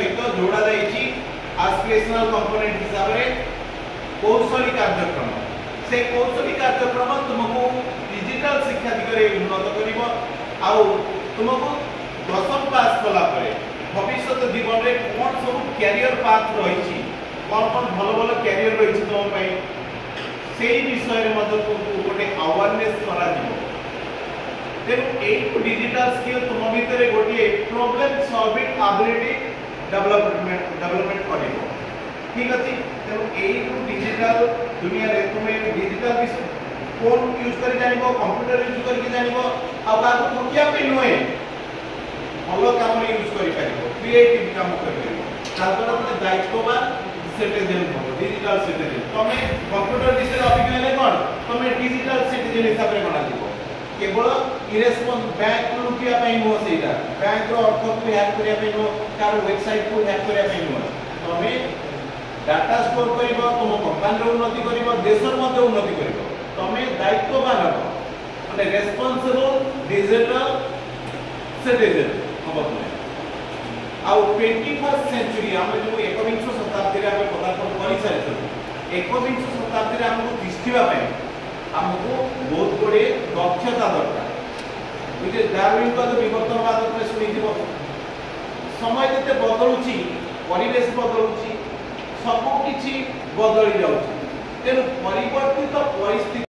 सहित जोड़ा जाइछि एस्पिरेशनल कंपोनेंट हिसाब रे कौशली कार्यक्रम। से कौशली कार्यक्रम तुमको डिजिटल शिक्षा दिगरे उन्नत करिवो आउ तुमको दशम पास कला परे भविष्य जीवन रे कोन सब कैरियर पाथ रहिछि कोन कोन भलो भलो कैरियर रहिछि तुम पई सेही विषय रे मदद तुमको गोटे अवेयरनेस करा दिबो। तेनु एई डिजिटल स्किल तुम भीतर गोटे प्रॉब्लम सॉल्विंग एबिलिटी डेवलपमेंट करिवो। ठीक अछि। तेनु एई डिजिटल दुनिया रे तुमे डिजिटल विषय फोन यूज करी जानिबो कंप्यूटर यूज करी जानिबो आ बात ठकिया पे नोए भलो काम रे यूज करी पारिबो क्रिएटिव काम करी पारिबो तापर अपने दायित्ववान सिटीजन हो डिजिटल सिटीजन। तमे कंप्यूटर विषय अभिज्ञ हेले कोन तमे डिजिटल सिटीजन हिसाब रे बना दिबो। केवल इरेस्पॉन्स बैंक लुटिया पई नो सेटा बैंक रो अर्थ को हैक करिया पई नो कार वेबसाइट को हैक करिया पई नो तमे डाटा स्टोर करिवो तुम कंपनी रो उन्नति करिवो देशर मध्ये उन्नति करिवो तमे दायित्ववान हो माने रेस्पोंसिबल डिजिटल सिटीजन हो तुमे। आ 21st सेंचुरी हम जो 21 शताब्दी रे हम पदार्पण करि सारिथु 21 शताब्दी रे हमको तिष्ठिबा पय हमको बहुत बड़े दक्षता दरकार। बुझे डार्विन का जो विवर्तनवाद उपरे सुनिथिबो समय जते बदलुची परिवेश बदलुची सब किछि बदली जाउची तेनु परिवर्तित परिस्थिति